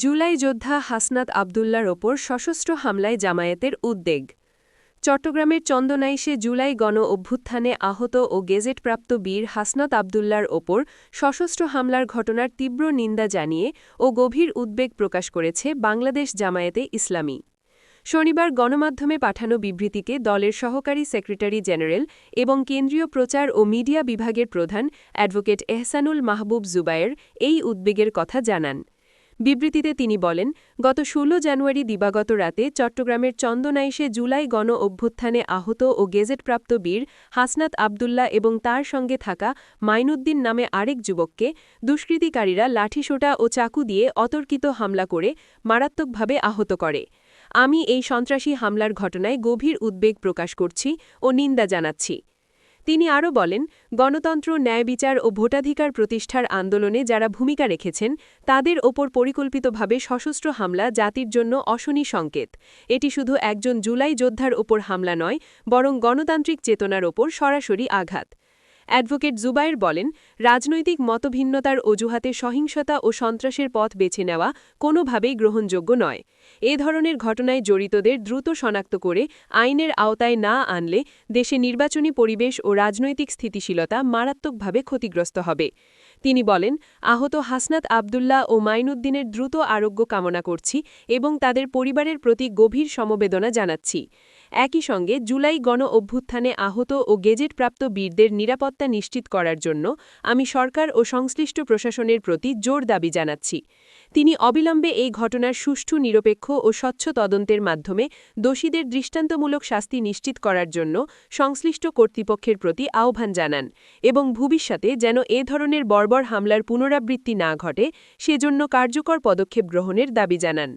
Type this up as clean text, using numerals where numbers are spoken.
জুলাই যোদ্ধা হাসনাত আবদুল্লার ওপর সশস্ত্র হামলায় জামায়াতের উদ্বেগ। চট্টগ্রামের চন্দনাইশে জুলাই গণ অভ্যুত্থানে আহত ও গেজেটপ্রাপ্ত বীর হাসনাত আবদুল্লার ওপর সশস্ত্র হামলার ঘটনার তীব্র নিন্দা জানিয়ে ও গভীর উদ্বেগ প্রকাশ করেছে বাংলাদেশ জামায়াতে ইসলামী। শনিবার গণমাধ্যমে পাঠানো বিবৃতিকে দলের সহকারী সেক্রেটারি জেনারেল এবং কেন্দ্রীয় প্রচার ও মিডিয়া বিভাগের প্রধান অ্যাডভোকেট এহসানুল মাহবুব জুবায়ের এই উদ্বেগের কথা জানান। বিবৃতিতে তিনি বলেন, গত ১৬ জানুয়ারি দিবাগত রাতে চট্টগ্রামের চন্দনাইশে জুলাই গণ অভ্যুত্থানে আহত ও গেজেটপ্রাপ্ত বীর হাসনাত আবদুল্লাহ এবং তার সঙ্গে থাকা মাইনুদ্দিন নামে আরেক যুবককে দুষ্কৃতিকারীরা লাঠিসোঁটা ও চাকু দিয়ে অতর্কিত হামলা করে মারাত্মকভাবে আহত করে। আমি এই সন্ত্রাসী হামলার ঘটনায় গভীর উদ্বেগ প্রকাশ করছি ও নিন্দা জানাচ্ছি। তিনি আরও বলেন, গণতন্ত্র, ন্যায়বিচার ও ভোটাধিকার প্রতিষ্ঠার আন্দোলনে যারা ভূমিকা রেখেছেন তাদের ওপর পরিকল্পিতভাবে সশস্ত্র হামলা জাতির জন্য অশনি সংকেত। এটি শুধু একজন জুলাই যোদ্ধার ওপর হামলা নয়, বরং গণতান্ত্রিক চেতনার ওপর সরাসরি আঘাত। অ্যাডভোকেট জুবায়ের বলেন, রাজনৈতিক মতভিন্নতার অজুহাতে সহিংসতা ও সন্ত্রাসের পথ বেছে নেওয়া কোনোভাবেই গ্রহণযোগ্য নয়। এ ধরনের ঘটনায় জড়িতদের দ্রুত শনাক্ত করে আইনের আওতায় না আনলে দেশে নির্বাচনী পরিবেশ ও রাজনৈতিক স্থিতিশীলতা মারাত্মকভাবে ক্ষতিগ্রস্ত হবে। তিনি বলেন, আহত হাসনাত আবদুল্লাহ ও মাইনুদ্দিনের দ্রুত আরোগ্য কামনা করছি এবং তাদের পরিবারের প্রতি গভীর সমবেদনা জানাচ্ছি। একই সঙ্গে জুলাই গণ অভ্যুত্থানে আহত ও গেজেটপ্রাপ্ত বীরদের নিরাপত্তা নিশ্চিত করার জন্য আমি সরকার ও সংশ্লিষ্ট প্রশাসনের প্রতি জোর দাবি জানাচ্ছি। তিনি অবিলম্বে এই ঘটনার সুষ্ঠু, নিরপেক্ষ ও স্বচ্ছ তদন্তের মাধ্যমে দোষীদের দৃষ্টান্তমূলক শাস্তি নিশ্চিত করার জন্য সংশ্লিষ্ট কর্তৃপক্ষের প্রতি আহ্বান জানান এবং ভবিষ্যতে যেন এ ধরনের বর্বর হামলার পুনরাবৃত্তি না ঘটে সেজন্য কার্যকর পদক্ষেপ গ্রহণের দাবি জানান।